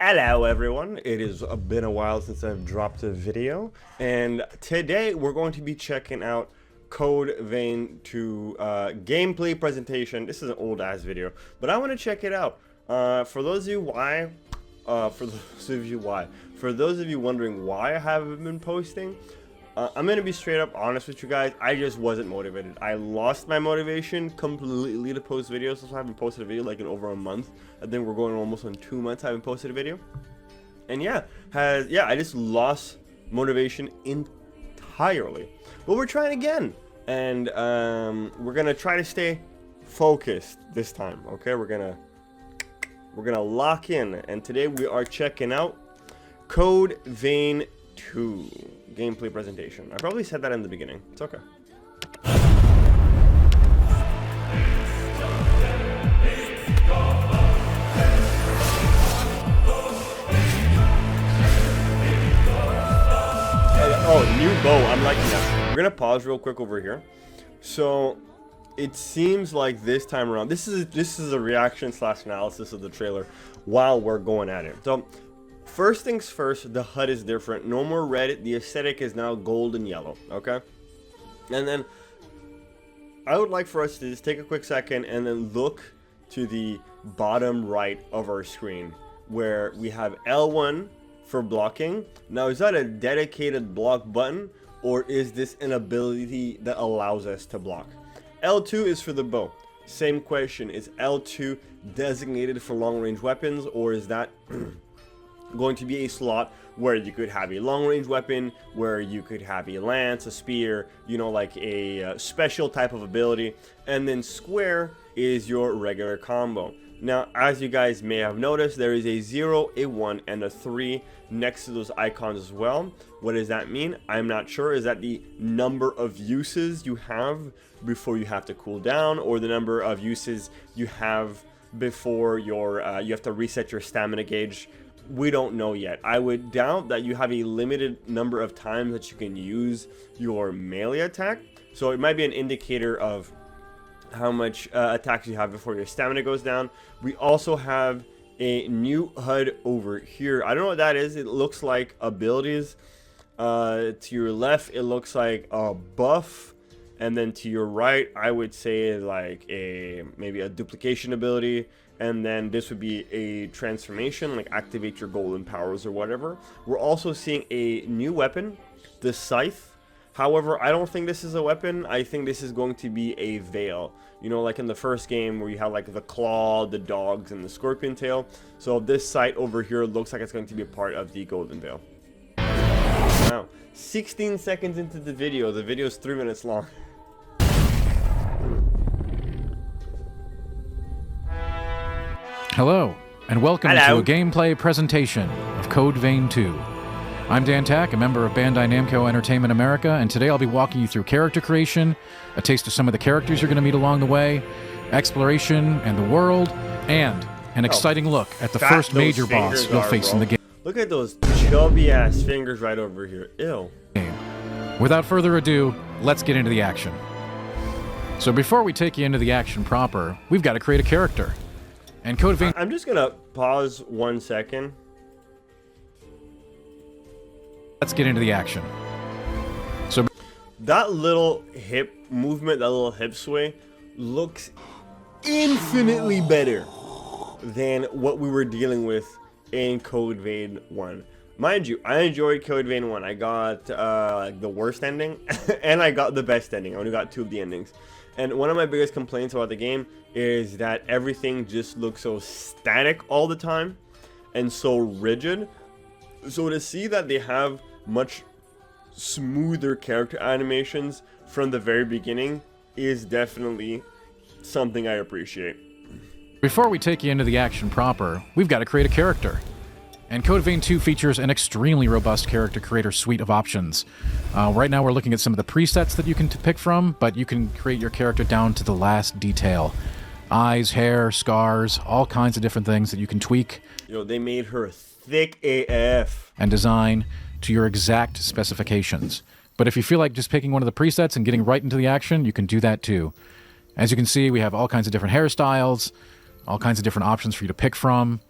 Hello everyone, it has been a while since I've dropped a video, and today we're going to be checking out Code Vein 2 gameplay presentation. This is an old ass video, but I want to check it out. For those of you wondering why I haven't been posting, I'm going to be straight up honest with you guys. I just wasn't motivated. I lost my motivation completely to post videos, so I haven't posted a video like in over a month. I think we're going almost on 2 months I haven't posted a video. And I just lost motivation entirely. But we're trying again. And we're going to try to stay focused this time, okay? We're going to lock in, and today we are checking out Code Vein 2 gameplay presentation. I probably said that in the beginning. It's okay. Oh, new bow. I'm liking that. We're gonna pause real quick over here. So it seems like this time around, this is a reaction / analysis of the trailer while we're going at it. So first things first, the HUD is different. No more red. The aesthetic is now gold and yellow. Okay. And then I would like for us to just take a quick second and then look to the bottom right of our screen where we have L1 for blocking. Now, is that a dedicated block button, or is this an ability that allows us to block? L2 is for the bow. Same question. Is L2 designated for long-range weapons, or is that going to be a slot where you could have a long-range weapon, where you could have a lance, a spear, you know, like a special type of ability? And then square is your regular combo. Now, as you guys may have noticed, there is a 0, a 1, and a 3 next to those icons as well. What does that mean? I'm not sure. Is that the number of uses you have before you have to cool down, or the number of uses you have before your you have to reset your stamina gauge? We don't know yet. I would doubt that you have a limited number of times that you can use your melee attack, so it might be an indicator of how much attacks you have before your stamina goes down. We also have a new HUD over here. I don't know what that is. It looks like abilities. To your left, it looks like a buff, and then to your right, I would say like maybe a duplication ability, and then this would be a transformation, like activate your golden powers or whatever. We're also seeing a new weapon, the scythe. However, I don't think this is a weapon. I think this is going to be a veil. You know, like in the first game where you have like the claw, the dogs, and the scorpion tail. So this sight over here looks like it's going to be a part of the golden veil. Wow, 16 seconds into the video is 3 minutes long. Hello, and welcome to a gameplay presentation of Code Vein 2. I'm Dan Tack, a member of Bandai Namco Entertainment America, and today I'll be walking you through character creation, a taste of some of the characters you're going to meet along the way, exploration and the world, and an exciting look at the first major boss you'll face in the game. Look at those chubby ass fingers right over here. Ew. Without further ado, let's get into the action. So before we take you into the action proper, we've got to create a character. And Code Vein... I'm just going to pause 1 second. Let's get into the action. So that little hip movement, that little hip sway, looks infinitely better than what we were dealing with in Code Vein 1. Mind you, I enjoyed Code Vein 1. I got the worst ending, and I got the best ending. I only got 2 of the endings. And one of my biggest complaints about the game is that everything just looks so static all the time and so rigid. So to see that they have much smoother character animations from the very beginning is definitely something I appreciate. Before we take you into the action proper, we've got to create a character. And Code Vein 2 features an extremely robust character creator suite of options. Right now we're looking at some of the presets that you can pick from, but you can create your character down to the last detail. Eyes, hair, scars, all kinds of different things that you can tweak. You know, they made her thick AF. And design to your exact specifications. But if you feel like just picking one of the presets and getting right into the action, you can do that too. As you can see, we have all kinds of different hairstyles, all kinds of different options for you to pick from.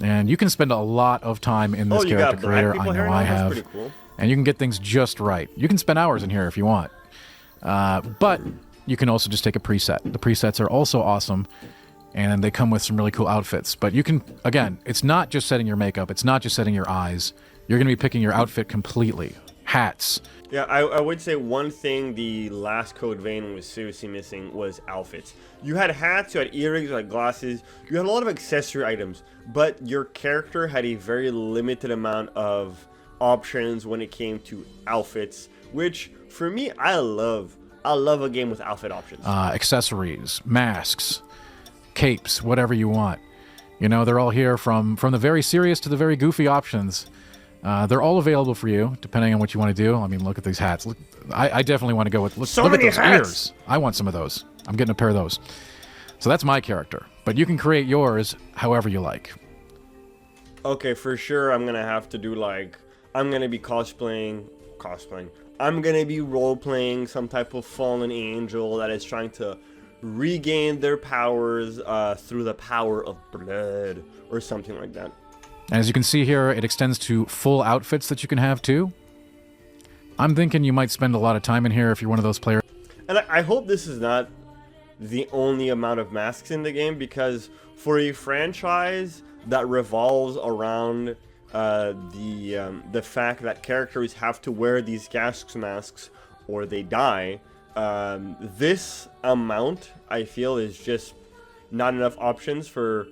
And you can spend a lot of time in this Oh, you character got black creator. people I here know now? I That's have. pretty cool. And you can get things just right. You can spend hours in here if you want. But you can also just take a preset. The presets are also awesome, and they come with some really cool outfits. But you can, again, it's not just setting your makeup. It's not just setting your eyes. You're going to be picking your outfit completely. Hats. Yeah, I would say one thing the last Code Vein was seriously missing was outfits. You had hats, you had earrings, you had glasses, you had a lot of accessory items, but your character had a very limited amount of options when it came to outfits, which for me, I love a game with outfit options. Accessories, masks, capes, whatever you want. You know, they're all here from the very serious to the very goofy options. They're all available for you, depending on what you want to do. I mean, look at these hats. Look, I definitely want to go with... Look at those ears. I want some of those. I'm getting a pair of those. So that's my character. But you can create yours however you like. Okay, for sure, I'm going to have to do, like... I'm going to be cosplaying. I'm going to be role-playing some type of fallen angel that is trying to regain their powers through the power of blood or something like that. As you can see here, it extends to full outfits that you can have too. I'm thinking you might spend a lot of time in here if you're one of those players. And I hope this is not the only amount of masks in the game, because for a franchise that revolves around the fact that characters have to wear these gas masks or they die, this amount I feel is just not enough options for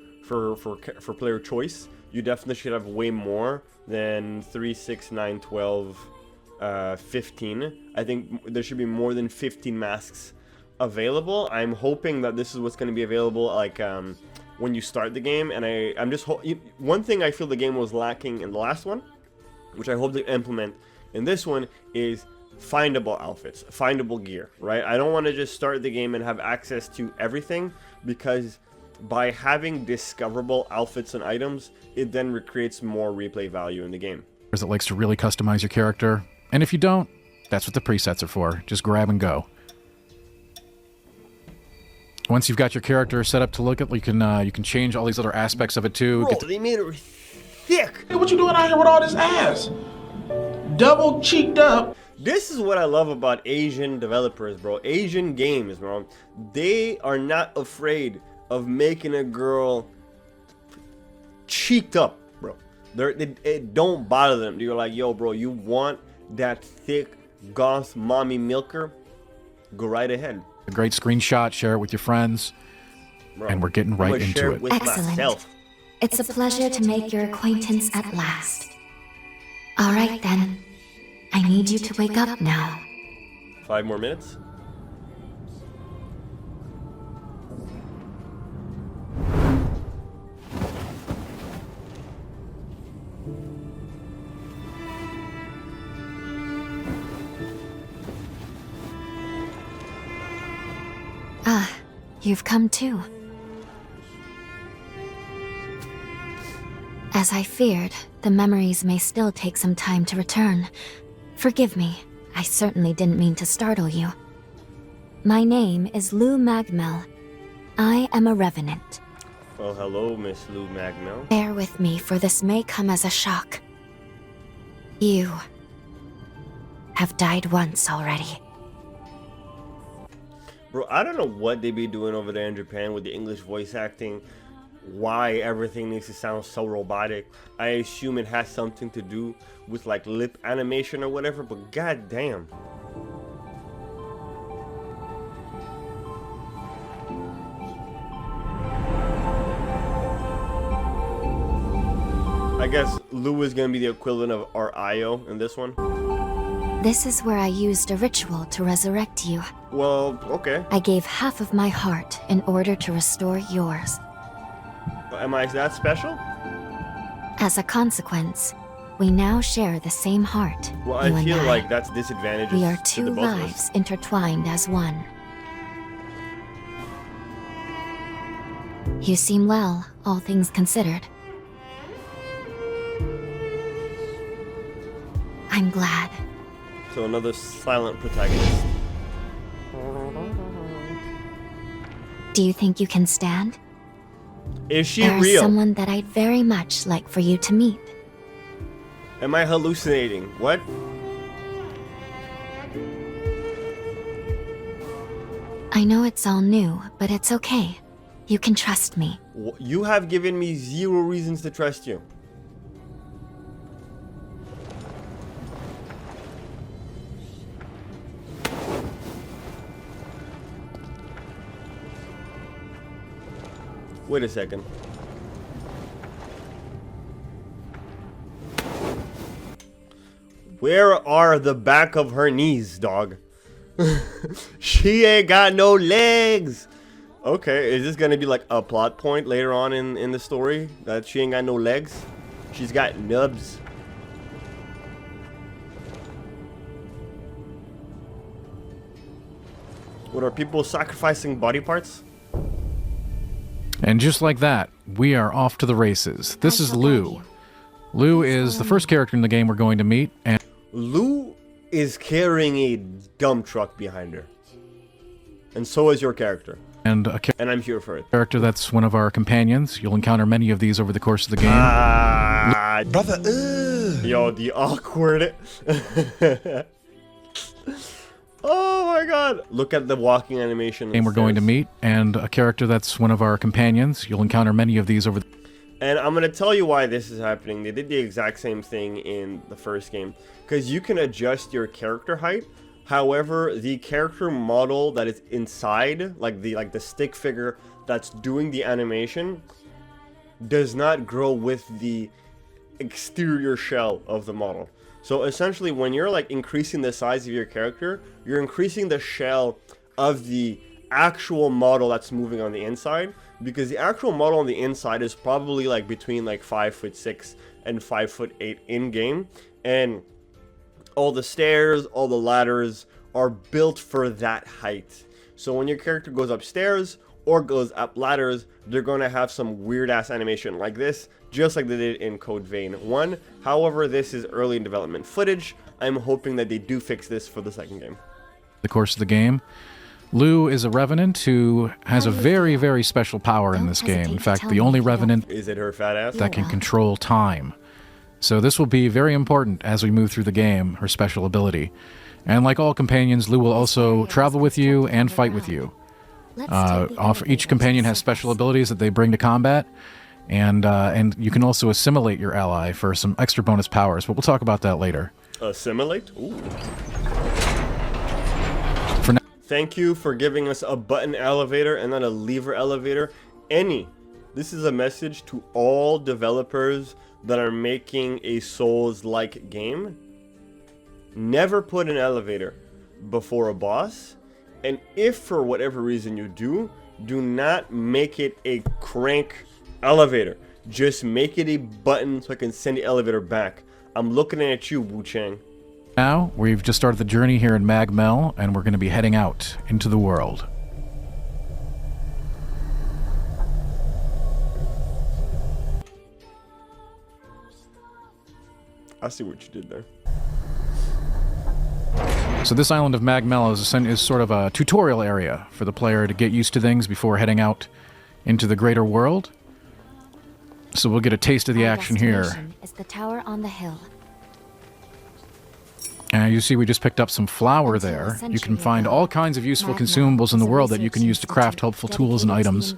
player choice. You definitely should have way more than 3, 6, 9, 12, 15. I think there should be more than 15 masks available. I'm hoping that this is what's going to be available, like when you start the game. And I'm just one thing I feel the game was lacking in the last one, which I hope to implement in this one, is findable outfits, findable gear. Right? I don't want to just start the game and have access to everything, because by having discoverable outfits and items, it then recreates more replay value in the game. That likes to really customize your character, and if you don't, that's what the presets are for. Just grab and go. Once you've got your character set up to look at, you can change all these other aspects of it too. Bro, they made it thick. Hey, what you doing out here with all this ass? Double cheeked up. This is what I love about Asian developers, bro. Asian games, bro. They are not afraid of making a girl cheeked up, bro. It don't bother them. You're like, yo, bro, you want that thick goth mommy milker? Go right ahead. A great screenshot, share it with your friends, Bro, and we're getting right into share it. with Excellent. myself. It's a pleasure to make your acquaintance at last. All right, then. I need you to wake up now. 5 more minutes. Ah, you've come too. As I feared, the memories may still take some time to return. Forgive me, I certainly didn't mean to startle you. My name is Lou Magmel. I am a Revenant. Well, hello, Miss Lou Magmel. Bear with me, for this may come as a shock. You have died once already. Bro, I don't know what they be doing over there in Japan with the English voice acting. Why everything needs to sound so robotic. I assume it has something to do with like lip animation or whatever, but goddamn. I guess Lou is gonna be the equivalent of our Io in this one. This is where I used a ritual to resurrect you. Well, okay. I gave half of my heart in order to restore yours. Am I that special? As a consequence, we now share the same heart. Well, you I and feel like that's disadvantageous we are to two the both of us. lives intertwined as one. You seem well, all things considered. I'm glad. So another silent protagonist. Do you think you can stand? Is she There is real? someone that I'd very much like for you to meet. Am I hallucinating? What? I know it's all new, but it's okay. You can trust me. You have given me 0 reasons to trust you. Wait a second. Where are the back of her knees, dog? She ain't got no legs. Okay, is this gonna be like a plot point later on in the story? That she ain't got no legs? She's got nubs. What, are people sacrificing body parts? And just like that, we are off to the races. This is Lou. Lou is the first character in the game we're going to meet, and Lou is carrying a dump truck behind her. And so is your character. And I'm here for it. character that's one of our companions. You'll encounter many of these over the course of the game. Brother, yo, the awkward. Oh my god. Look at the walking animation. We're going to meet, and a character that's one of our companions. You'll encounter many of these over the... And I'm going to tell you why this is happening. They did the exact same thing in the first game. Because you can adjust your character height. However, the character model that is inside, like the stick figure that's doing the animation, does not grow with the exterior shell of the model. So essentially, when you're like increasing the size of your character, you're increasing the shell of the actual model that's moving on the inside, because the actual model on the inside is probably like between like 5'6" and 5'8" in game, and all the stairs, all the ladders are built for that height. So when your character goes upstairs or goes up ladders, they're going to have some weird ass animation like this, just like they did in Code Vein 1. However, this is early in development footage. I'm hoping that they do fix this for the second game. The course of the game. Lou is a Revenant who has a very, very special power in this game. In fact, the only Revenant Is it her fat ass? that can control time. So this will be very important as we move through the game, her special ability. And like all companions, Lou will also travel with you and fight with you. Each companion has special abilities that they bring to combat, and you can also assimilate your ally for some extra bonus powers, but we'll talk about that later. Assimilate? Ooh. For now, Thank you for giving us a button elevator and not a lever elevator. This is a message to all developers that are making a Souls-like game. Never put an elevator before a boss, and if for whatever reason you do not make it a crank elevator. Just make it a button so I can send the elevator back. I'm looking at you, Wu Chang. now, we've just started the journey here in Magmel, and we're going to be heading out into the world. I see what you did there. So this island of Magmel is sort of a tutorial area for the player to get used to things before heading out into the greater world. So we'll get a taste of the action here. Is the tower on the hill. And you see we just picked up some flour there. You can find all kinds of useful consumables in the world that you can use to craft helpful tools and items.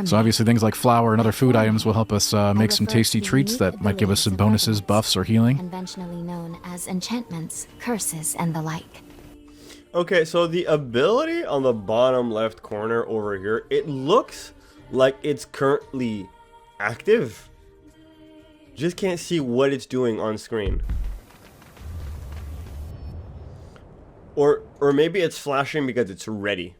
So obviously things like flour and other food items will help us make some tasty treats that might give us some bonuses, buffs, or healing. Conventionally known as enchantments, curses, and the like. Okay, so the ability on the bottom left corner over here, it looks like it's currently active. Just can't see what it's doing on screen. Or maybe it's flashing because it's ready.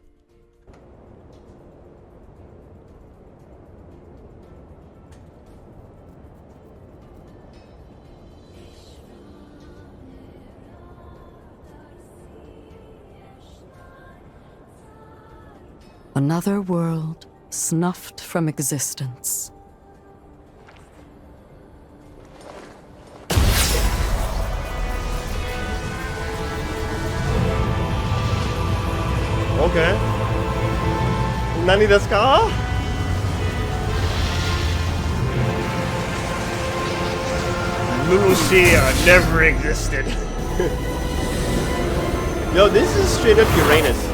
Another world snuffed from existence. Okay. Nani desu ka? Lucia never existed. Yo, this is straight up Uranus.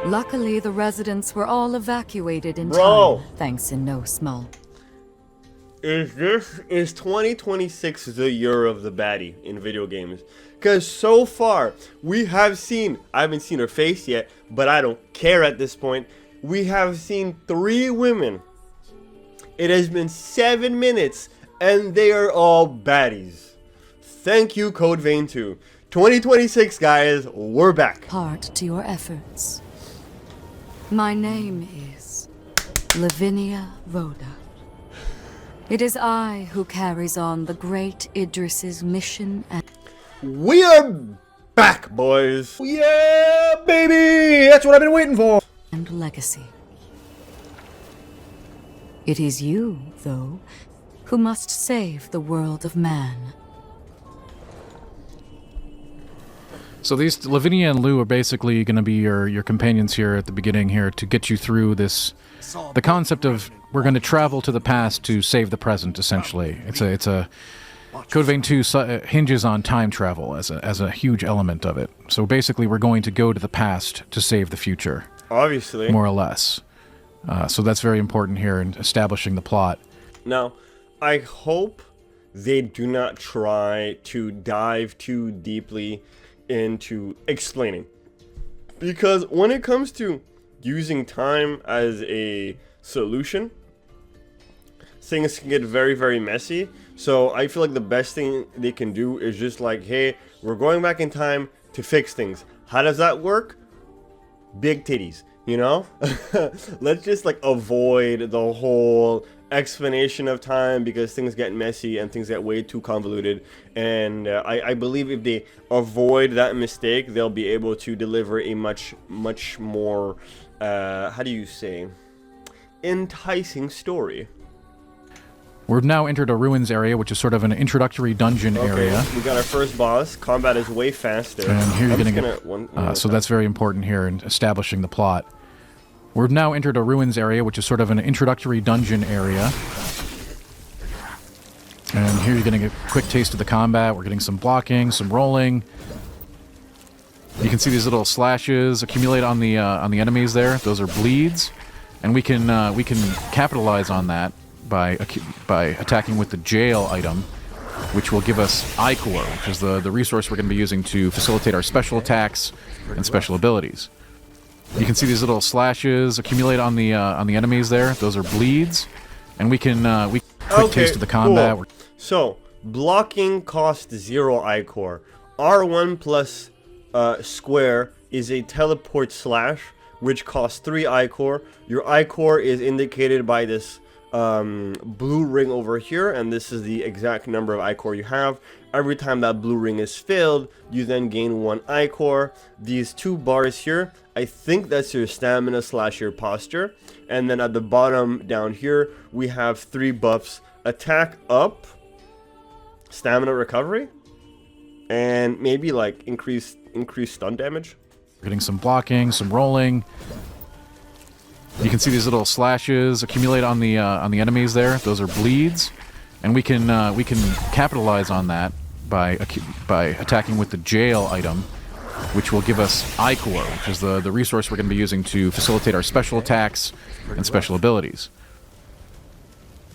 Luckily, the residents were all evacuated in Bro. time, thanks in no small. Is 2026 the year of the baddie in video games? Because so far, we have seen, I haven't seen her face yet, but I don't care at this point. We have seen 3 women. It has been 7 minutes, and they are all baddies. Thank you, Code Vein 2. 2026, guys, we're back. Part to your efforts. My name is Lavinia Rhoda. It is I who carries on the great Idris's mission and We are back, boys. Yeah, baby! That's what I've been waiting for! legacy. It is you, though, who must save the world of man. So these Lavinia and Lou are basically going to be your companions here at the beginning here to get you through this, the concept of we're going to travel to the past to save the present, essentially. It's a Code Vein 2 hinges on time travel as a huge element of it. So basically we're going to go to the past to save the future. Obviously. More or less. So that's very important here in establishing the plot. Now, I hope they do not try to dive too deeply into explaining, because when it comes to using time as a solution, things can get very, very messy. So I feel like the best thing they can do is just like, hey, we're going back in time to fix things. How does that work? Big titties, you know? Let's just like avoid the whole explanation of time, because things get messy and things get way too convoluted. And I believe if they avoid that mistake, they'll be able to deliver a much more how do you say, enticing story. We've now entered a ruins area, which is sort of an introductory dungeon area. We got our first boss. Combat is way faster. And here you're going to get... so that's very important here in establishing the plot. We've now entered a ruins area, which is sort of an introductory dungeon area. And here you're getting a quick taste of the combat. We're getting some blocking, some rolling. You can see these little slashes accumulate on the enemies there. Those are bleeds, and we can capitalize on that by attacking with the jail item, which will give us Ichor, which is the resource we're going to be using to facilitate our special attacks and special abilities. You can see these little slashes accumulate on the enemies there. Those are bleeds, and we can quick taste of the combat. Cool. So blocking costs 0 Ichor. R1 plus square is a teleport slash, which costs 3 Ichor. Your Ichor is indicated by this blue ring over here, and this is the exact number of Ichor you have. Every time that blue ring is filled, you then gain 1 Ichor. These 2 bars here, I think that's your stamina slash your posture. And then at the bottom down here, we have 3 buffs: attack up, stamina recovery, and maybe like increased stun damage. Getting some blocking, some rolling. You can see these little slashes accumulate on the enemies there. Those are bleeds, and we can capitalize on that by attacking with the jail item, which will give us Ichor, which is the resource we're going to be using to facilitate our special attacks and special abilities.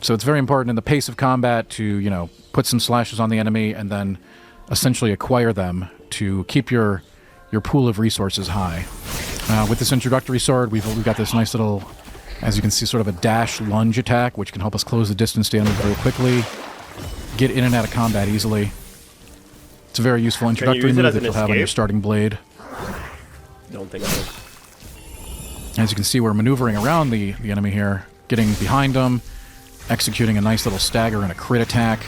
So it's very important in the pace of combat to, you know, put some slashes on the enemy and then essentially acquire them to keep your pool of resources high. With this introductory sword, we've got this nice little, as you can see, sort of a dash lunge attack, which can help us close the distance damage very quickly, get in and out of combat easily. It's a very useful introductory move that you'll have on your starting blade. Don't think so. As you can see, we're maneuvering around the enemy here, getting behind them, executing a nice little stagger and a crit attack.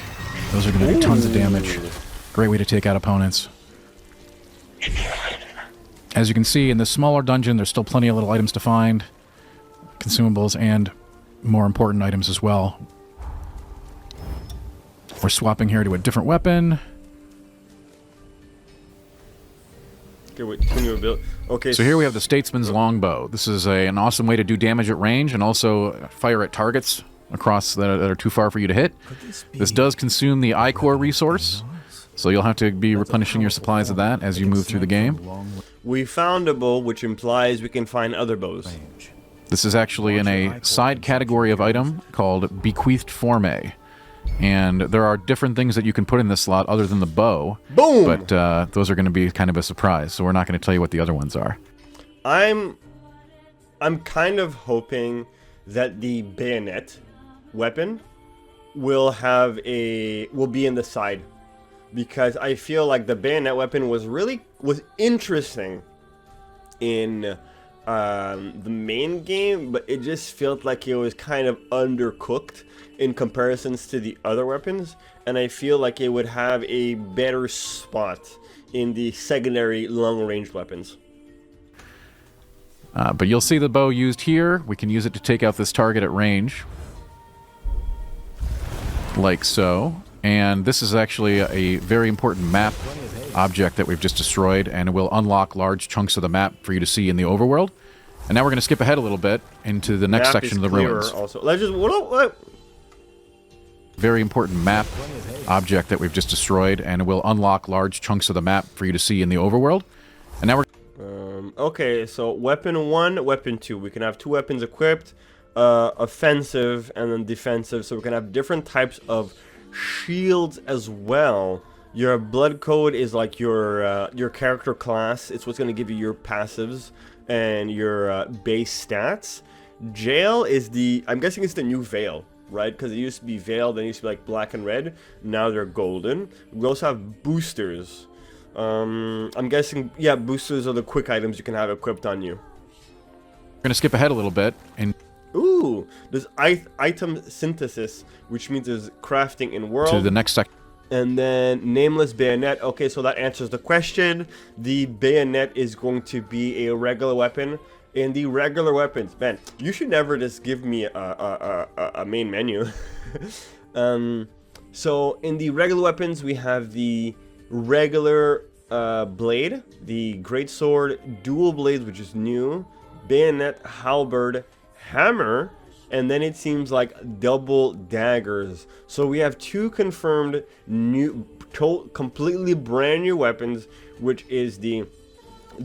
Those are going to do tons of damage. Great way to take out opponents. As you can see, in this smaller dungeon, there's still plenty of little items to find, consumables, and more important items as well. We're swapping here to a different weapon. Okay, wait, can you build? Okay. So here we have the Statesman's Longbow. This is an awesome way to do damage at range and also fire at targets across that are too far for you to hit. This does consume the iCore resource, so you'll have to be replenishing your supplies of that as you move through the game. We found a bow, which implies we can find other bows. This is actually in a side category of item called Bequeathed Forme. And there are different things that you can put in this slot other than the bow. Boom! But those are going to be kind of a surprise, so we're not going to tell you what the other ones are. I'm kind of hoping that the bayonet weapon will be in the side, because I feel like the bayonet weapon was interesting in the main game, but it just felt like it was kind of undercooked in comparisons to the other weapons, and I feel like it would have a better spot in the secondary long-range weapons. But you'll see the bow used here. We can use it to take out this target at range, like so. And this is actually a very important map object that we've just destroyed, and it will unlock large chunks of the map for you to see in the overworld. And now we're going to skip ahead a little bit into the next section of the ruins. Also, let's just what? Very important map object that we've just destroyed, and it will unlock large chunks of the map for you to see in the overworld. And now we're okay, so weapon 1, weapon 2. We can have 2 weapons equipped, offensive and then defensive. So we can have different types of shields as well. Your blood code is like your character class. It's what's going to give you your passives and your base stats. Jail is I'm guessing it's the new veil, right? Because it used to be veil, then it used to be like black and red. Now they're golden. We also have boosters. I'm guessing, yeah, boosters are the quick items you can have equipped on you. going to skip ahead a little bit and ooh, there's item synthesis, which means there's crafting in world. to the next section. And then nameless bayonet. Okay, so that answers the question. The bayonet is going to be a regular weapon. In the regular weapons, man, you should never just give me a main menu. So in the regular weapons, we have the regular blade, the greatsword, dual blades, which is new, bayonet, halberd, hammer, and then it seems like double daggers. So we have 2 confirmed new, completely brand new weapons, which is the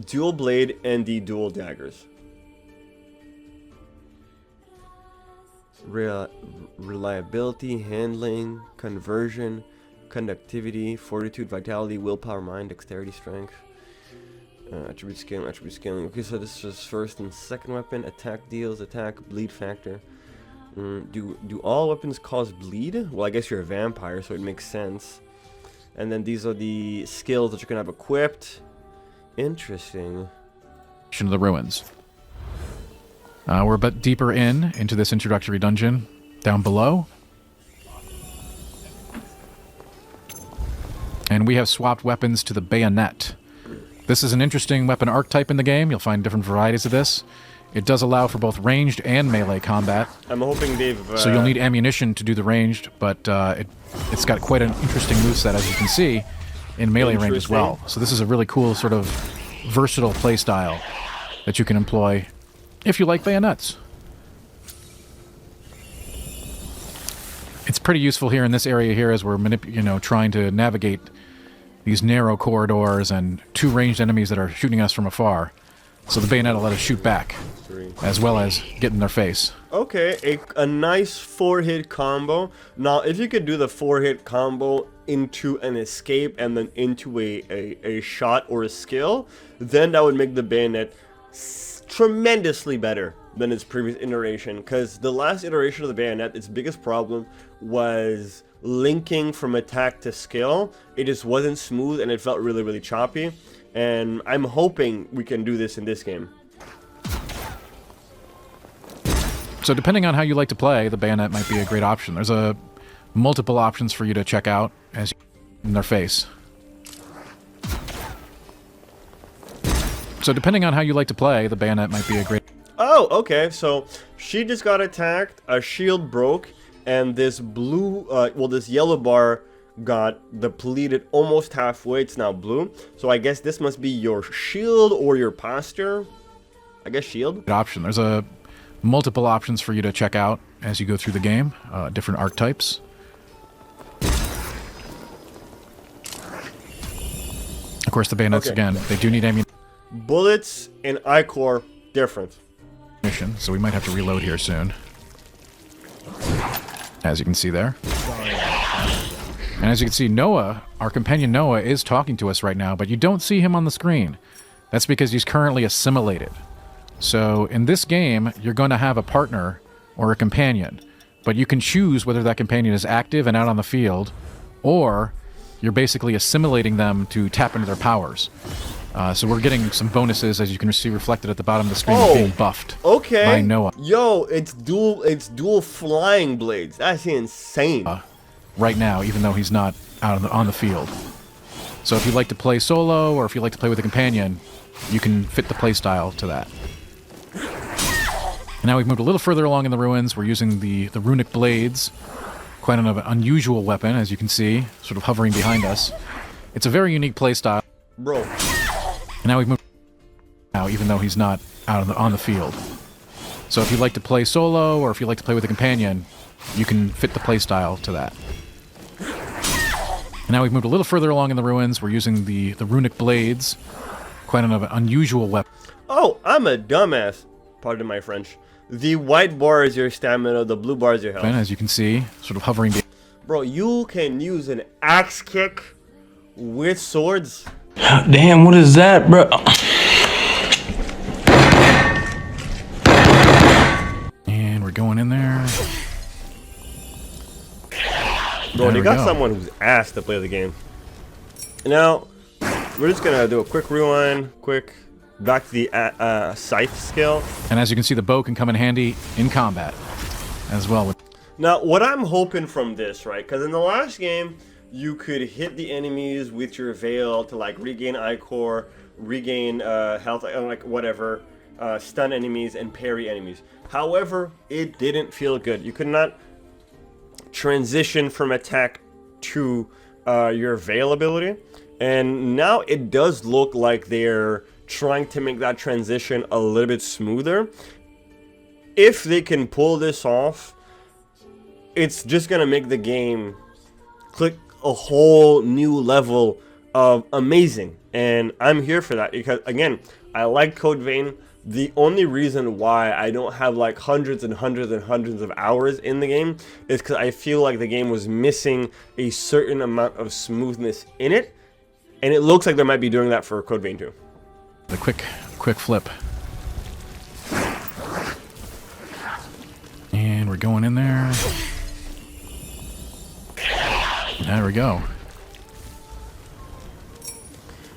dual blade and the dual daggers. Reliability, handling, conversion, conductivity, fortitude, vitality, willpower, mind, dexterity, strength, attribute scaling. Okay, so this is first and second weapon. Attack deals, attack, bleed factor. Do all weapons cause bleed? Well, I guess you're a vampire, so it makes sense. And then these are the skills that you can have equipped. Interesting. Of the ruins. We're a bit deeper into this introductory dungeon down below. And we have swapped weapons to the bayonet. This is an interesting weapon archetype in the game. You'll find different varieties of this. It does allow for both ranged and melee combat. I'm hoping they've... So you'll need ammunition to do the ranged, but it's got quite an interesting moveset, as you can see, in melee range as well. So this is a really cool sort of versatile playstyle that you can employ if you like bayonets. It's pretty useful here in this area here as we're trying to navigate these narrow corridors and 2 ranged enemies that are shooting us from afar. So the bayonet will let us shoot back, as well as get in their face. Okay, a nice 4-hit combo. Now, if you could do the 4-hit combo into an escape and then into a shot or a skill, then that would make the bayonet tremendously better than its previous iteration. Because the last iteration of the bayonet, its biggest problem was linking from attack to skill. It just wasn't smooth and it felt really, really choppy. And I'm hoping we can do this in this game. So depending on how you like to play, the bayonet might be a great option. There's multiple options for you to check out as you in their face. So depending on how you like to play, the bayonet might be a great... Oh, okay, so she just got attacked, a shield broke, and this blue, this yellow bar got depleted almost halfway. It's now blue. So I guess this must be your shield or your posture. I guess shield. Option. There's a multiple options for you to check out as you go through the game. Different archetypes. Of course, the bayonets, again, they do need ammunition, Bullets and ichor different. so we might have to reload here soon. As you can see there. And as you can see, Noah, our companion Noah, is talking to us right now, but you don't see him on the screen. That's because he's currently assimilated. So in this game, you're going to have a partner or a companion, but you can choose whether that companion is active and out on the field, or you're basically assimilating them to tap into their powers. So we're getting some bonuses, as you can see reflected at the bottom of the screen, being buffed by Noah. Yo, it's dual flying blades. That's insane. Right now, even though he's not out on the field. So if you like to play solo, or if you like to play with a companion, you can fit the playstyle to that. And now we've moved a little further along in the ruins. We're using the runic blades. Quite an unusual weapon, as you can see, sort of hovering behind us. It's a very unique playstyle. Bro. And now we've moved now, even though he's not out on the field. So if you like to play solo, or if you like to play with a companion, you can fit the playstyle to that. And now we've moved a little further along in the ruins. We're using the runic blades. Quite an unusual weapon. Oh, I'm a dumbass. Pardon my French. The white bar is your stamina, the blue bar is your health. As you can see, sort of hovering. Bro, you can use an axe kick with swords. Damn, what is that, bro? And we're going in there. Bro, they got someone who's asked to play the game. Now, we're just gonna do a quick rewind, back to the scythe skill. And as you can see, the bow can come in handy in combat as well. Now, what I'm hoping from this, right? Because in the last game, you could hit the enemies with your veil to like regain ichor, regain health, like whatever, stun enemies and parry enemies. However, it didn't feel good. You could not transition from attack to your veil ability, and now it does look like they're trying to make that transition a little bit smoother. If they can pull this off, it's just gonna make the game click a whole new level of amazing, and I'm here for that because again, I like Code Vein. The only reason why I don't have like hundreds and hundreds and hundreds of hours in the game is because I feel like the game was missing a certain amount of smoothness in it, and it looks like they might be doing that for Code Vein 2. The quick flip. And we're going in there. There we go.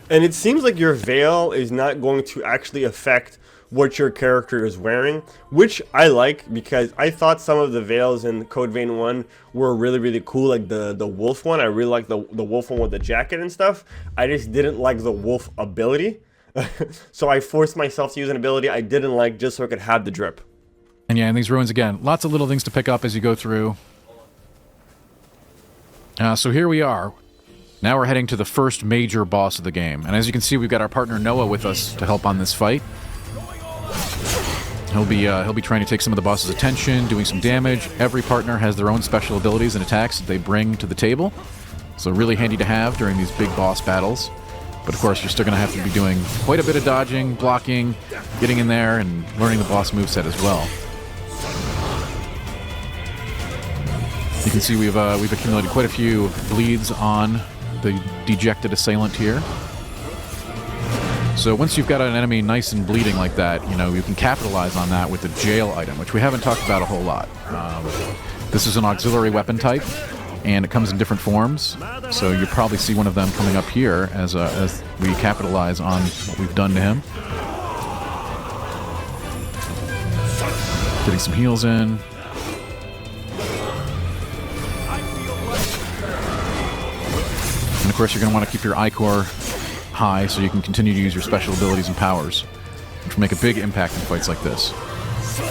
And it seems like your veil is not going to actually affect what your character is wearing, which I like because I thought some of the veils in Code Vein 1 were really, really cool, like the wolf one. I really like the wolf one with the jacket and stuff. I just didn't like the wolf ability. So I forced myself to use an ability I didn't like just so I could have the drip. And yeah, in these ruins again, lots of little things to pick up as you go through. So here we are. Now we're heading to the first major boss of the game. And as you can see, we've got our partner Noah with us to help on this fight. He'll be trying to take some of the boss's attention, doing some damage. Every partner has their own special abilities and attacks that they bring to the table. So really handy to have during these big boss battles. But of course, you're still going to have to be doing quite a bit of dodging, blocking, getting in there, and learning the boss moveset as well. You can see we've accumulated quite a few bleeds on the dejected assailant here. So once you've got an enemy nice and bleeding like that, you know, you can capitalize on that with the jail item, which we haven't talked about a whole lot. This is an auxiliary weapon type, and it comes in different forms. So you probably see one of them coming up here as we capitalize on what we've done to him. Getting some heals in. And of course, you're going to want to keep your ichor high so you can continue to use your special abilities and powers, which will make a big impact in fights like this.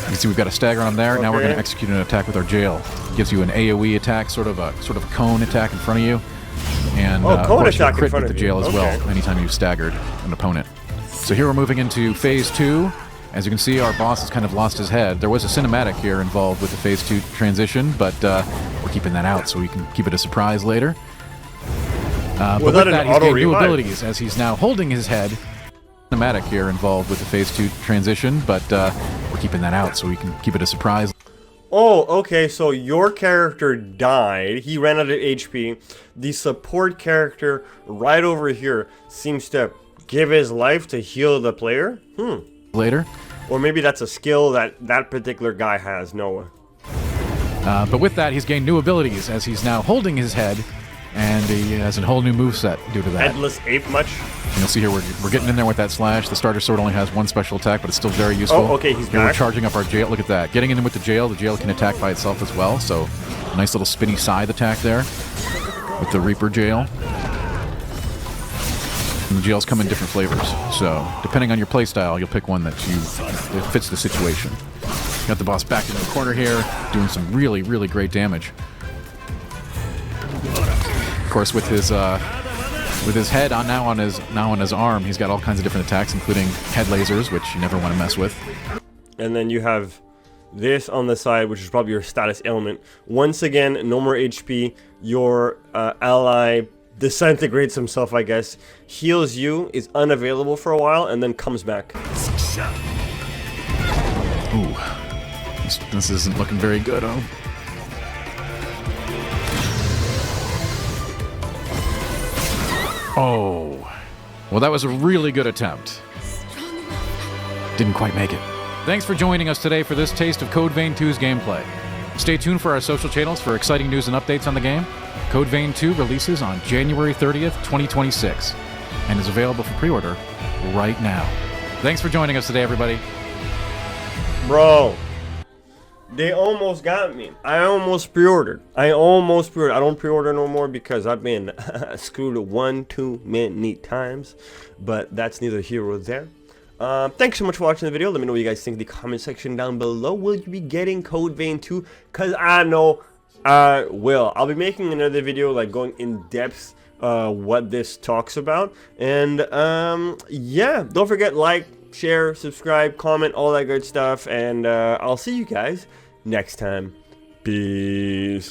can see we've got a stagger on there. Now we're Okay. going to execute an attack with our jail. It gives you an AoE attack, sort of a cone attack in front of you. And Oh, of cone course, you'll attack in crit front with of the you. jail as Okay. well anytime you've staggered an opponent. So here we're moving into Phase 2. As you can see, our boss has kind of lost his head. There was a cinematic here involved with the Phase 2 transition, but we're keeping that out so we can keep it a surprise later. But with that an that, he's gained new auto-revive? abilities as he's now holding his head. Cinematic here involved with the Phase 2 transition, but we're keeping that out so we can keep it a surprise. Oh, okay, so your character died. He ran out of HP. The support character right over here seems to give his life to heal the player. Later. Or maybe that's a skill that that particular guy has, Noah. But with that, he's gained new abilities as he's now holding his head, and he has a whole new moveset due to that. Headless ape much? And you'll see here we're getting in there with that slash. The starter sword only has one special attack, but it's still very useful. Oh, okay, he's here we're back. charging up our jail. Look at that. Getting in with the jail can attack by itself as well, so a nice little spinny side attack there with the Reaper jail. And the jails come in different flavors, so depending on your playstyle, you'll pick one that fits the situation. Got the boss back in the corner here, doing some really, really great damage. Of course, with his head now on his arm, he's got all kinds of different attacks, including head lasers, which you never want to mess with. And then you have this on the side, which is probably your status ailment. Once again, no more HP. Your ally disintegrates himself, I guess. Heals you, is unavailable for a while, and then comes back. Ooh. This isn't looking very good, oh. Oh. Well, that was a really good attempt. Didn't quite make it. Thanks for joining us today for this taste of Code Vein 2's gameplay. Stay tuned for our social channels for exciting news and updates on the game. Code Vein 2 releases on January 30th, 2026, and is available for pre-order right now. Thanks for joining us today, everybody. Bro, they almost got me. I almost pre-ordered. I don't pre-order no more because I've been screwed one too many times. But that's neither here nor there. Thanks so much for watching the video. Let me know what you guys think in the comment section down below. Will you be getting Code Vein 2? Because I know I will. I'll be making another video like going in depth what this talks about. And yeah, don't forget like, share, subscribe, comment, all that good stuff. And I'll see you guys next time. Peace.